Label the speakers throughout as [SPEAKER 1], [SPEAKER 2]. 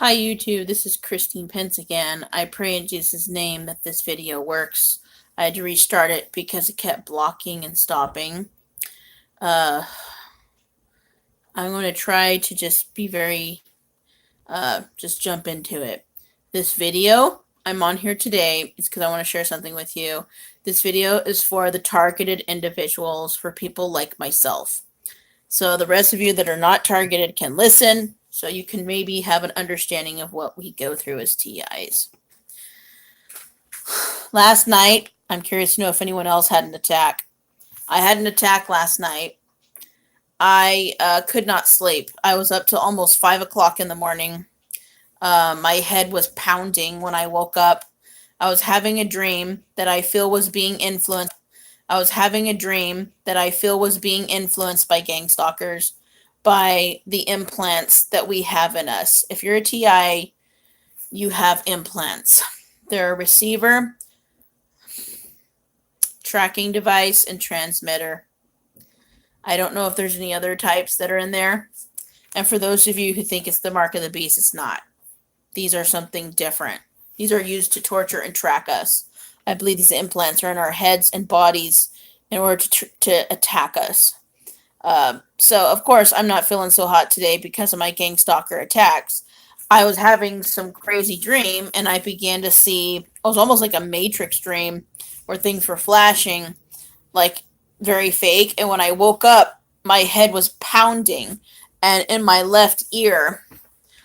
[SPEAKER 1] Hi YouTube, this is Christine Pence again. I pray in Jesus' name that this video works. I had to restart it because it kept blocking and stopping. I'm going to try to just be just jump into it. This video I'm on here today is because I want to share something with you. This video is for the targeted individuals, for people like myself. So the rest of you that are not targeted can listen, so you can maybe have an understanding of what we go through as TIs. Last night, I'm curious to know if anyone else had an attack. I had an attack last night. I could not sleep. I was up till almost 5 o'clock in the morning. My head was pounding when I woke up. I was having a dream that I feel was being influenced. I was having a dream that I feel was being influenced by gang stalkers, by the implants that we have in us. If you're a TI, you have implants. They're a receiver, tracking device, and transmitter. I don't know if there's any other types that are in there. And for those of you who think it's the mark of the beast, it's not. These are something different. These are used to torture and track us. I believe these implants are in our heads and bodies in order to attack us. So, of course, I'm not feeling so hot today because of my gang stalker attacks. I was having some crazy dream, and I began to see, it was almost like a Matrix dream where things were flashing, like very fake. And when I woke up, my head was pounding, and in my left ear,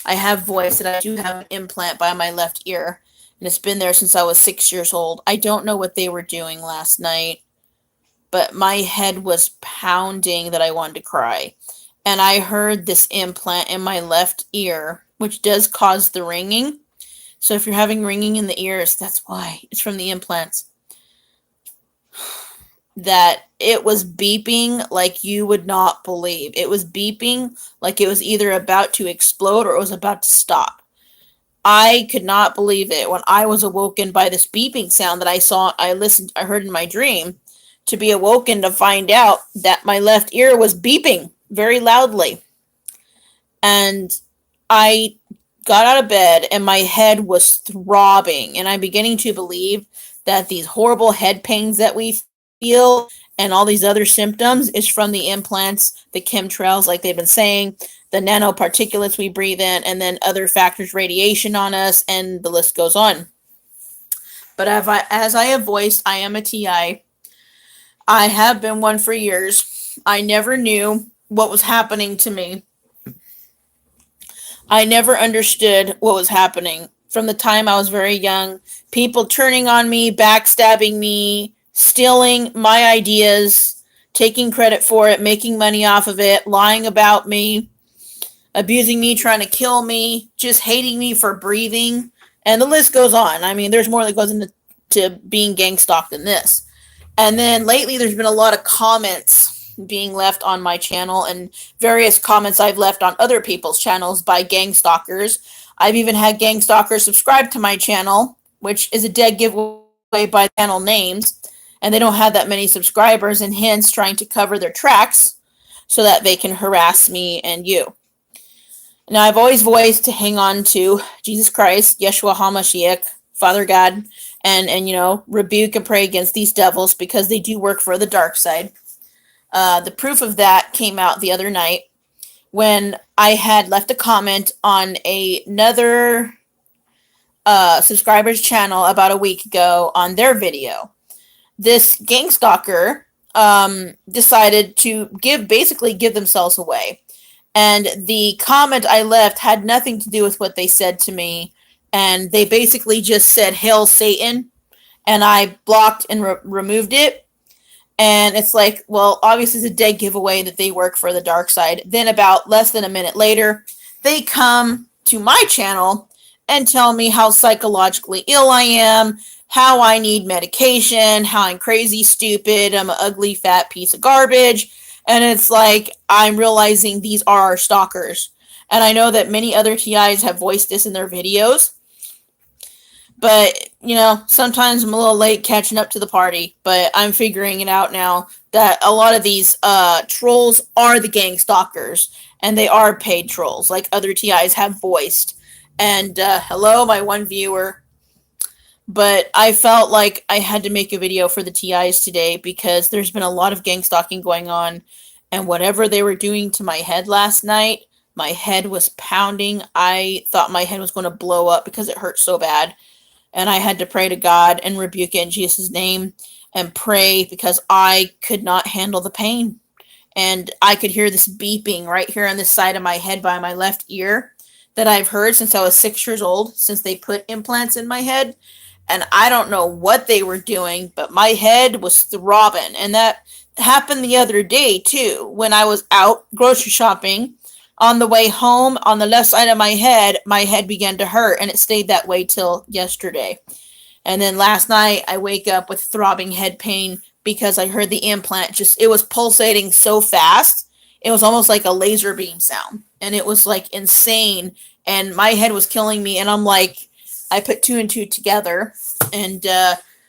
[SPEAKER 1] I have voice that I do have an implant by my left ear, and it's been there since I was 6 years old. I don't know what they were doing last night, but my head was pounding that I wanted to cry. And I heard this implant in my left ear, which does cause the ringing. So if you're having ringing in the ears, that's why. It's from the implants. That it was beeping like you would not believe. It was beeping like it was either about to explode or it was about to stop. I could not believe it when I was awoken by this beeping sound that I heard in my dream, to be awoken to find out that my left ear was beeping very loudly. And I got out of bed and my head was throbbing, and I'm beginning to believe that these horrible head pains that we feel and all these other symptoms is from the implants, the chemtrails, like they've been saying, the nanoparticulates we breathe in, and then other factors, radiation on us, and the list goes on. But as I have voiced, I am a TI. I have been one for years. I never knew what was happening to me. I never understood what was happening from the time I was very young. People turning on me, backstabbing me, stealing my ideas, taking credit for it, making money off of it, lying about me, abusing me, trying to kill me, just hating me for breathing. And the list goes on. I mean, there's more that goes into being gang stalked than this. And then lately there's been a lot of comments being left on my channel, and various comments I've left on other people's channels by gang stalkers. I've even had gang stalkers subscribe to my channel, which is a dead giveaway by channel names, and they don't have that many subscribers, and hence trying to cover their tracks so that they can harass me and you. Now, I've always voiced to hang on to Jesus Christ, Yeshua HaMashiach, Father God, and rebuke and pray against these devils because they do work for the dark side. The proof of that came out the other night when I had left a comment on another subscriber's channel about a week ago on their video. This gang stalker decided to basically give themselves away. And the comment I left had nothing to do with what they said to me. And they basically just said, "Hail Satan." And I blocked and removed it. And it's like, well, obviously it's a dead giveaway that they work for the dark side. Then about less than a minute later, they come to my channel and tell me how psychologically ill I am, how I need medication, how I'm crazy, stupid, I'm an ugly, fat piece of garbage. And it's like, I'm realizing these are our stalkers. And I know that many other TIs have voiced this in their videos. But, sometimes I'm a little late catching up to the party. But I'm figuring it out now that a lot of these trolls are the gang stalkers. And they are paid trolls, like other TIs have voiced. And hello, my one viewer. But I felt like I had to make a video for the TIs today because there's been a lot of gang stalking going on. And whatever they were doing to my head last night, my head was pounding. I thought my head was going to blow up because it hurt so bad. And I had to pray to God and rebuke it in Jesus' name and pray because I could not handle the pain. And I could hear this beeping right here on this side of my head by my left ear that I've heard since I was 6 years old, since they put implants in my head. And I don't know what they were doing, but my head was throbbing. And that happened the other day, too, when I was out grocery shopping. On the way home, on the left side of my head began to hurt, and it stayed that way till yesterday. And then last night, I wake up with throbbing head pain because I heard the implant just, it was pulsating so fast. It was almost like a laser beam sound. And it was like insane. And my head was killing me. And I'm like, I put two and two together. And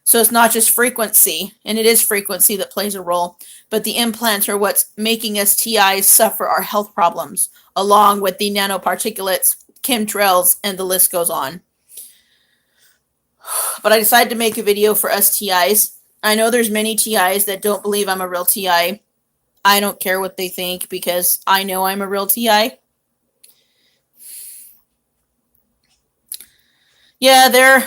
[SPEAKER 1] so it's not just frequency, and it is frequency that plays a role, but the implants are what's making us TIs suffer our health problems, along with the nanoparticulates, chemtrails, and the list goes on. But I decided to make a video for us TIs. I know there's many TIs that don't believe I'm a real TI. I don't care what they think because I know I'm a real TI. Yeah,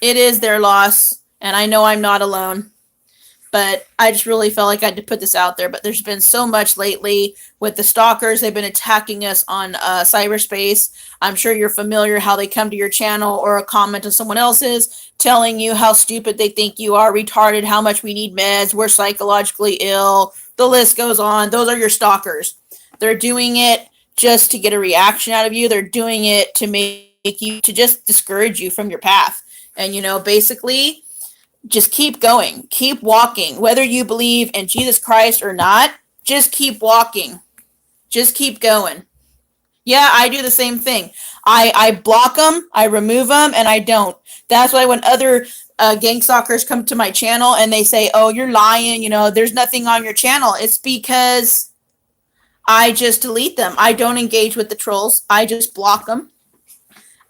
[SPEAKER 1] it is their loss, and I know I'm not alone. But I just really felt like I had to put this out there. But there's been so much lately with the stalkers. They've been attacking us on cyberspace. I'm sure you're familiar how they come to your channel or a comment on someone else's telling you how stupid they think you are, retarded, how much we need meds, we're psychologically ill. The list goes on. Those are your stalkers. They're doing it just to get a reaction out of you. They're doing it to make you, to just discourage you from your path. And, basically, just keep going, keep walking, whether you believe in Jesus Christ or not, just keep walking, just keep going. Yeah, I do the same thing. I block them, I remove them, and I don't. That's why when other gang stalkers come to my channel and they say, oh, you're lying, there's nothing on your channel, it's because I just delete them. I don't engage with the trolls. I just block them.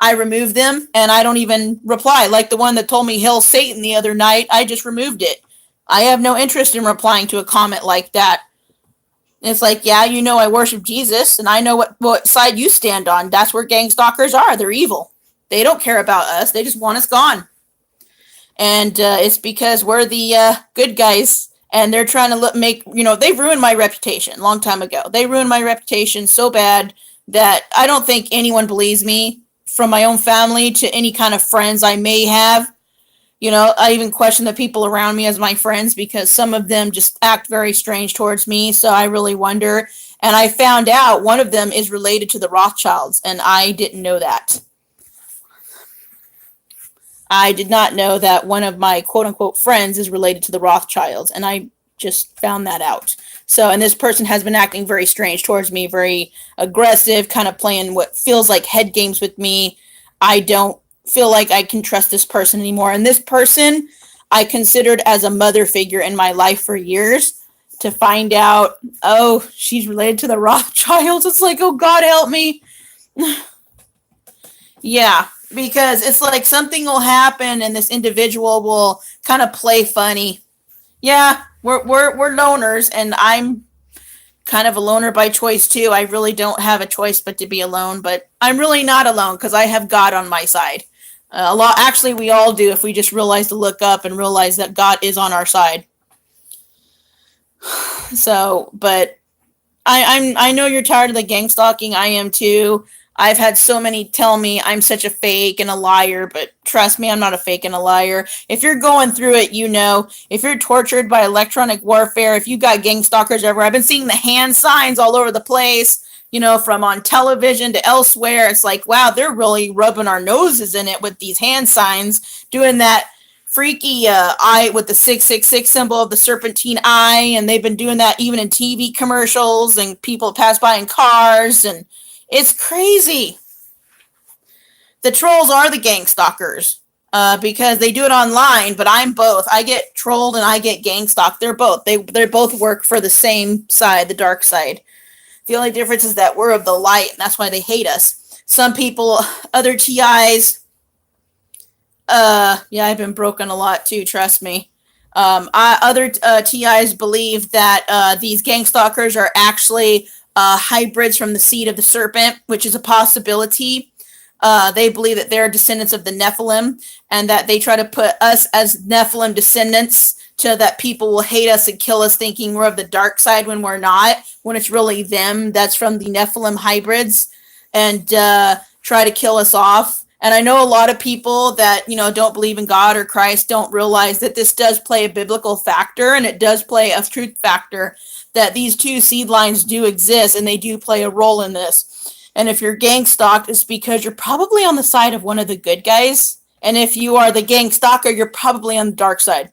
[SPEAKER 1] I remove them, and I don't even reply. Like the one that told me Hail Satan the other night, I just removed it. I have no interest in replying to a comment like that. And it's like, yeah, I worship Jesus, and I know what side you stand on. That's where gang stalkers are. They're evil. They don't care about us. They just want us gone. And it's because we're the good guys, and they're trying to they've ruined my reputation a long time ago. They ruined my reputation so bad that I don't think anyone believes me, from my own family to any kind of friends I may have. I even question the people around me as my friends because some of them just act very strange towards me. So I really wonder. And I found out one of them is related to the Rothschilds, and I didn't know that. I did not know that one of my quote unquote friends is related to the Rothschilds, and I just found that out. So, and this person has been acting very strange towards me, very aggressive, kind of playing what feels like head games with me. I don't feel like I can trust this person anymore. And this person I considered as a mother figure in my life for years. To find out, oh, she's related to the Rothschilds. It's like, oh, God, help me. Yeah, because it's like something will happen and this individual will kind of play funny. Yeah, we're loners, and I'm kind of a loner by choice too. I really don't have a choice but to be alone, but I'm really not alone because I have God on my side. Actually, we all do if we just realize to look up and realize that God is on our side. So, but I know you're tired of the gang stalking. I am too. I've had so many tell me I'm such a fake and a liar, but trust me, I'm not a fake and a liar. If you're going through it, if you're tortured by electronic warfare, if you got gang stalkers everywhere, I've been seeing the hand signs all over the place, from on television to elsewhere. It's like, wow, they're really rubbing our noses in it with these hand signs, doing that freaky eye with the 666 symbol of the serpentine eye. And they've been doing that even in TV commercials, and people pass by in cars, and it's crazy. The trolls are the gang stalkers because they do it online, but I'm both. I get trolled and I get gang stalked. They're both. They both work for the same side, the dark side. The only difference is that we're of the light, and that's why they hate us. some people, other TIs, yeah, I've been broken a lot too, trust me. Other TIs believe that these gang stalkers are actually hybrids from the seed of the serpent, which is a possibility. They believe that they're descendants of the Nephilim, and that they try to put us as Nephilim descendants so that people will hate us and kill us, thinking we're of the dark side when we're not, when it's really them that's from the Nephilim hybrids, and try to kill us off. And I know a lot of people that, don't believe in God or Christ don't realize that this does play a biblical factor, and it does play a truth factor, that these two seed lines do exist and they do play a role in this. And if you're gang stalked, it's because you're probably on the side of one of the good guys. And if you are the gang stalker, you're probably on the dark side.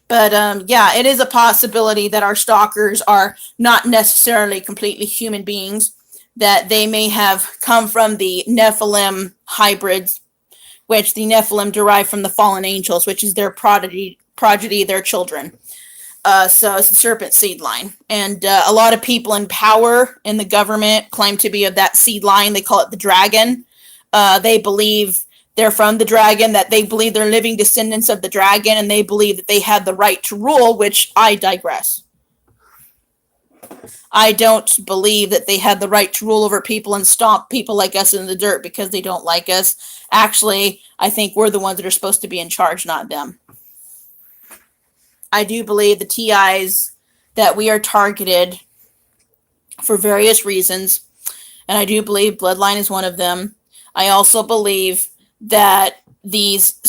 [SPEAKER 1] But yeah, it is a possibility that our stalkers are not necessarily completely human beings, that they may have come from the Nephilim hybrids, which the Nephilim derive from the fallen angels, which is their prodigy, their children. So it's the serpent seed line. And a lot of people in power in the government claim to be of that seed line. They call it the dragon. They believe they're from the dragon, that they believe they're living descendants of the dragon, and they believe that they had the right to rule, which I digress. I don't believe that they had the right to rule over people and stomp people like us in the dirt because they don't like us. Actually, I think we're the ones that are supposed to be in charge, not them. I do believe the TIs that we are targeted for various reasons, and I do believe Bloodline is one of them. I also believe that these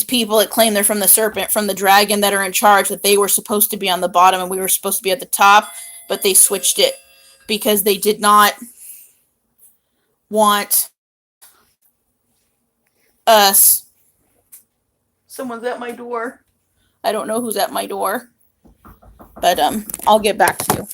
[SPEAKER 1] people that claim they're from the serpent, from the dragon, that are in charge, that they were supposed to be on the bottom and we were supposed to be at the top, but they switched it because they did not want us. Someone's at my door. I don't know who's at my door, but I'll get back to you.